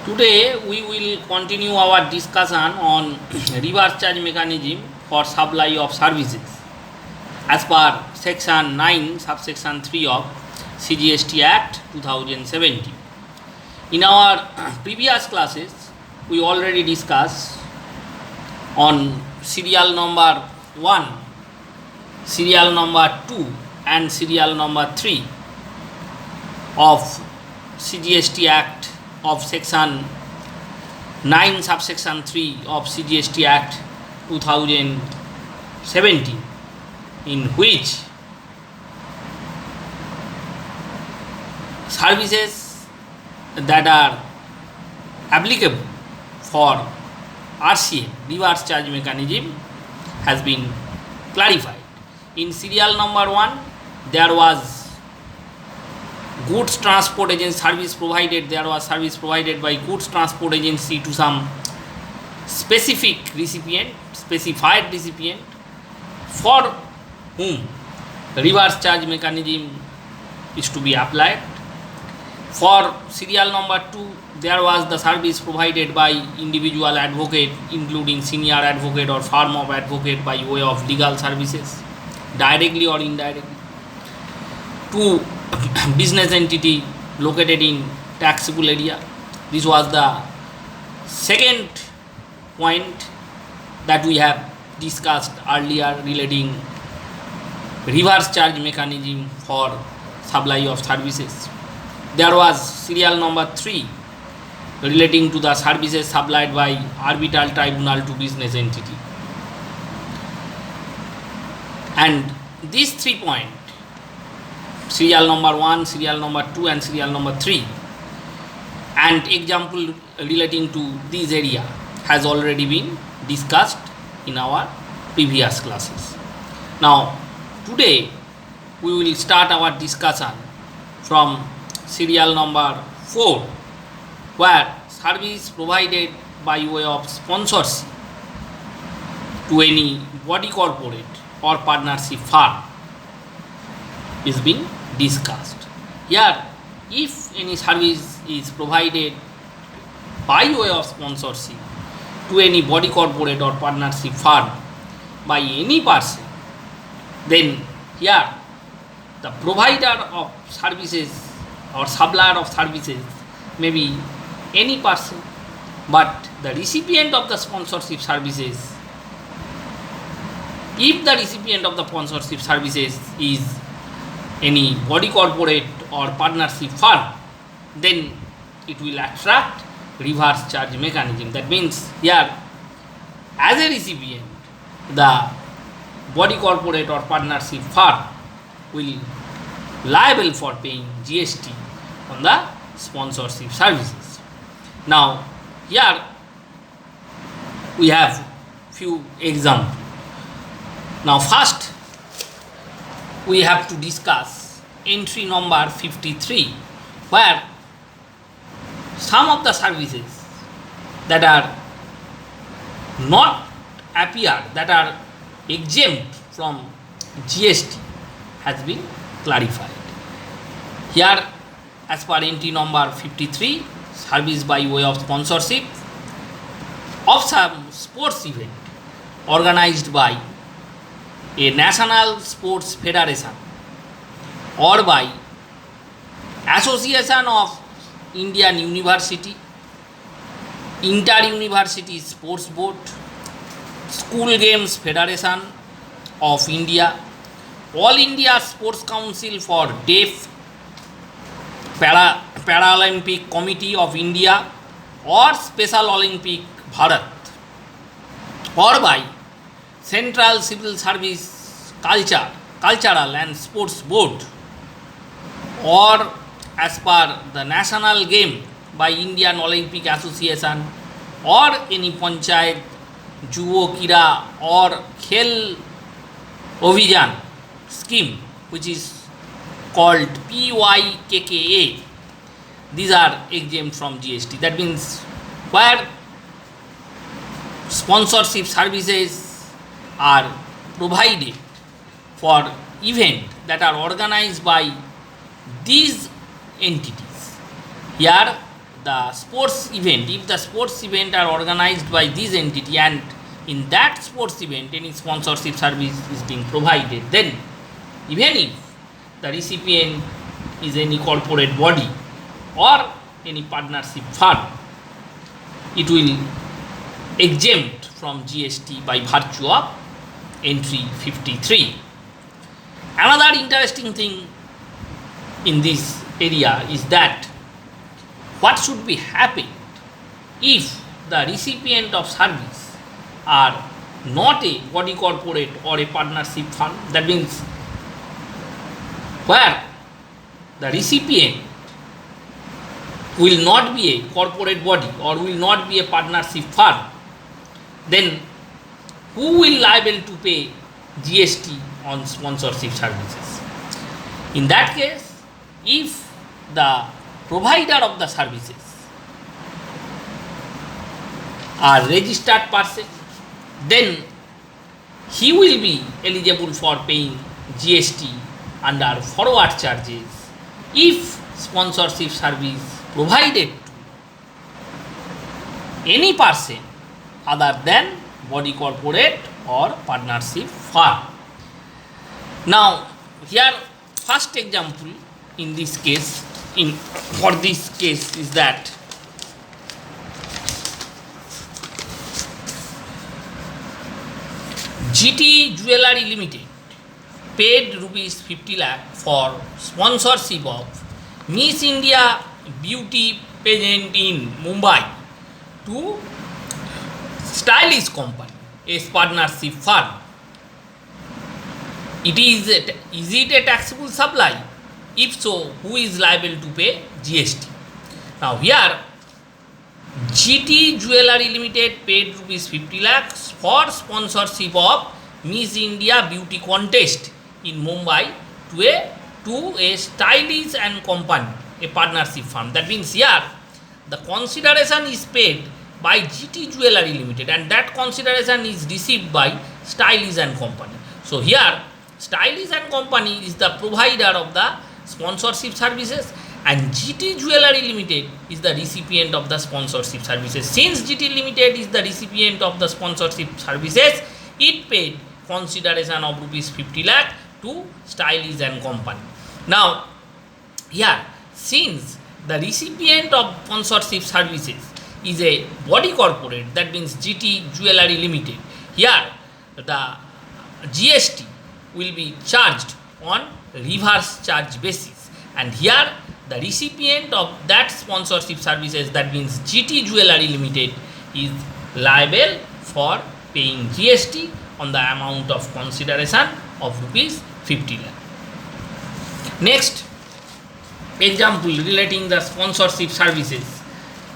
Today we will continue our discussion on reverse charge mechanism for supply of services as per section 9 subsection 3 of CGST Act 2017. In our previous classes we already discussed on serial number 1, serial number 2 and serial number 3 of CGST Act of section 9 subsection 3 of CGST Act 2017, in which services that are applicable for RCM, reverse charge mechanism, has been clarified. In serial number 1 there was goods transport agency service provided, there was service provided by goods transport agency to some specific recipient, specified recipient, for whom reverse charge mechanism is to be applied. For serial number 2 there was the service provided by individual advocate, including senior advocate or firm of advocate, by way of legal services, directly or indirectly, to business entity located in taxable area. This was the second point that we have discussed earlier relating reverse charge mechanism for supply of services. There was serial number 3 relating to the services supplied by arbitral tribunal to business entity. And these 3 points, serial number 1, serial number 2 and serial number 3, and example relating to this area has already been discussed in our previous classes. Now today we will start our discussion from serial number 4, where service provided by way of sponsorship to any body corporate or partnership firm is being discussed. Here, if any service is provided by way of sponsorship to any body corporate or partnership firm by any person, then here the provider of services or supplier of services may be any person, but the recipient of the sponsorship services, if the recipient of the sponsorship services is any body corporate or partnership firm, then it will attract reverse charge mechanism. That means here, as a recipient, the body corporate or partnership firm will liable for paying GST on the sponsorship services. Now here we have few examples. Now first we have to discuss entry number 53, where some of the services that are not appear, that are exempt from GST, has been clarified. Here, as per entry number 53, service by way of sponsorship of some sports event organized by a national sports federation or by Association of Indian University, Inter-University Sports Board, School Games Federation of India, All India Sports Council for Deaf, Paralympic Committee of India or Special Olympic Bharat, or by Central Civil Service Cultural and Sports Board, or as per the national game by Indian Olympic Association, or any Panchayat, Juvo Kira or Khel Abhijan scheme, which is called PYKKA. These are exempt from GST. That means where sponsorship services are provided for events that are organized by these entities, here the sports event, if the sports event are organized by this entity and in that sports event any sponsorship service is being provided, then even if the recipient is any corporate body or any partnership firm, it will exempt from GST by virtue of entry 53. Another interesting thing in this area is that what should be happened if the recipient of service are not a body corporate or a partnership firm. That means where the recipient will not be a corporate body or will not be a partnership firm, then who will liable to pay GST on sponsorship services? In that case, if the provider of the services are registered person, then he will be eligible for paying GST under forward charges if sponsorship service provided to any person other than body corporate or partnership firm. Now here first example in this case, for this case is that GT Jewellery Limited paid rupees 50 lakh for sponsorship of Miss India beauty pageant in Mumbai to Stylish Company, a partnership firm. Is it a taxable supply? If so, who is liable to pay GST? Now here GT Jewellery Limited paid rupees 50 lakhs for sponsorship of Miss India beauty contest in Mumbai to a Stylish and Company, a partnership firm. That means here the consideration is paid by GT Jewellery Limited and that consideration is received by Stylish and Company. So here Stylish and Company is the provider of the sponsorship services and GT Jewellery Limited is the recipient of the sponsorship services. Since GT Limited is the recipient of the sponsorship services, it paid consideration of rupees 50 lakh to Stylish and Company. Now here since the recipient of sponsorship services is a body corporate, that means GT Jewellery Limited, here the GST will be charged on reverse charge basis, and here the recipient of that sponsorship services, that means GT Jewellery Limited, is liable for paying GST on the amount of consideration of rupees 50 lakh. Next example relating the sponsorship services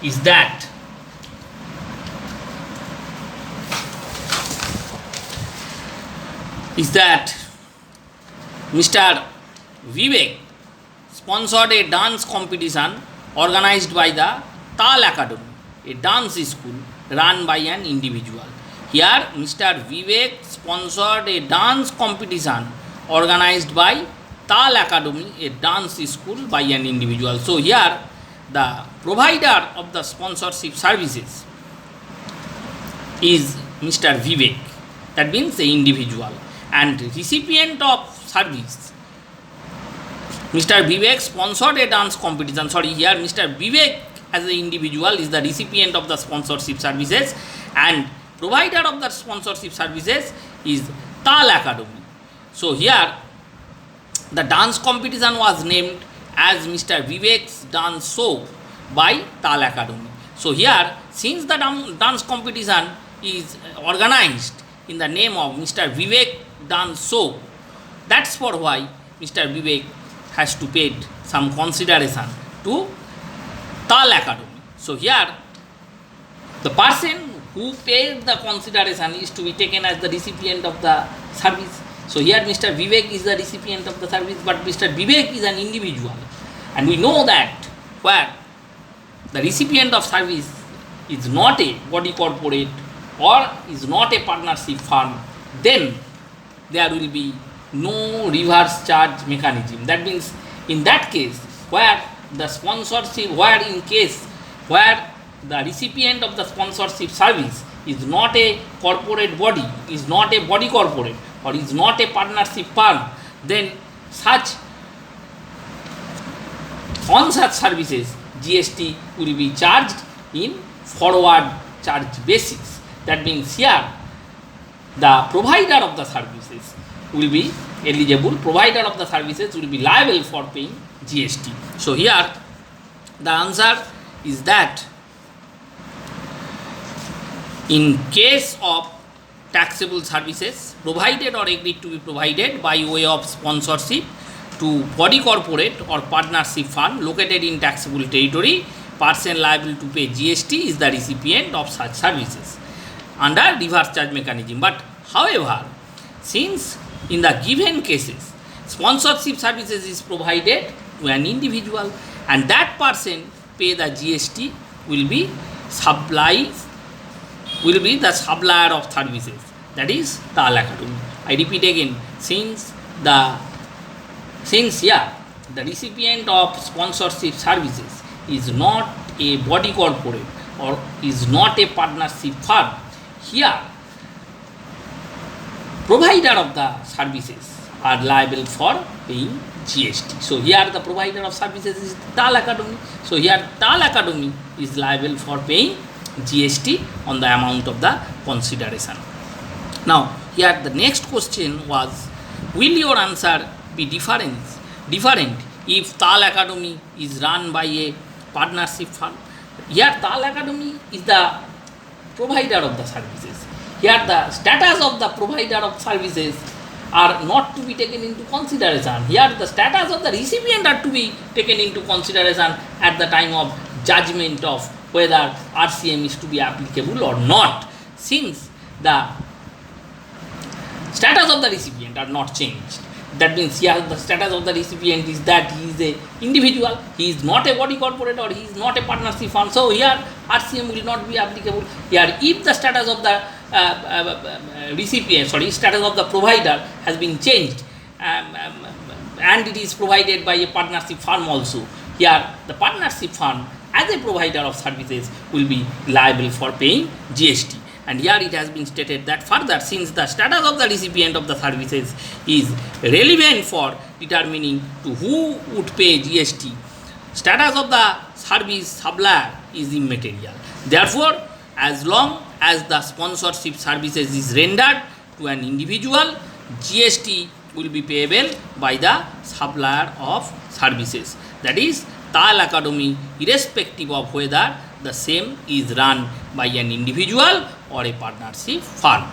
is that Mr. Vivek sponsored a dance competition organized by the Tal Academy, a dance school run by an individual. Here Mr. Vivek sponsored a dance competition organized by Tal Academy, a dance school by an individual. So here the provider of the sponsorship services is Mr. Vivek, that means the individual, and recipient of service Mr. Vivek sponsored a dance competition. Here Mr. Vivek as an individual is the recipient of the sponsorship services and provider of the sponsorship services is Tal Academy. So here the dance competition was named as Mr. Vivek's dance show by Tal Academy. So here since the dance competition is organized in the name of Mr. Vivek dance show, that's for why Mr. Vivek has to pay some consideration to Tal Academy. So here the person who paid the consideration is to be taken as the recipient of the service. So here Mr. Vivek is the recipient of the service, but Mr. Vivek is an individual, and we know that where the recipient of service is not a body corporate or is not a partnership firm, then there will be no reverse charge mechanism. That means in that case where the sponsorship, where in case where the recipient of the sponsorship service is not a corporate body, is not a body corporate, or is not a partnership firm, then on such services GST will be charged in forward charge basis. That means here the provider of the services will be eligible, provider of the services will be liable for paying GST. So here the answer is that in case of taxable services provided or agreed to be provided by way of sponsorship to body corporate or partnership firm located in taxable territory, person liable to pay GST is the recipient of such services under reverse charge mechanism. But however, since in the given cases sponsorship services is provided to an individual and that person pay the GST will be the supplier of services, that is TAL Academy. I repeat again, since here the recipient of sponsorship services is not a body corporate or is not a partnership firm, here provider of the services are liable for paying GST. So here the provider of services is TAL Academy. So here TAL Academy is liable for paying GST on the amount of the consideration. Now here the next question was, will your answer be different if TAL Academy is run by a partnership firm? Here TAL Academy is the provider of the services. Here the status of the provider of services are not to be taken into consideration. Here the status of the recipient are to be taken into consideration at the time of judgment of whether RCM is to be applicable or not, since the status of the recipient are not changed. That means here the status of the recipient is that he is a individual, he is not a body corporate or he is not a partnership firm. So here RCM will not be applicable. Here if the status of the status of the provider has been changed and it is provided by a partnership firm also, here the partnership firm as a provider of services will be liable for paying GST. And here it has been stated that further, since the status of the recipient of the services is relevant for determining to who would pay GST, status of the service supplier is immaterial. Therefore, as long as the sponsorship services is rendered to an individual, GST will be payable by the supplier of services, that is TAL Academy, irrespective of whether the same is run by an individual or a partnership firm.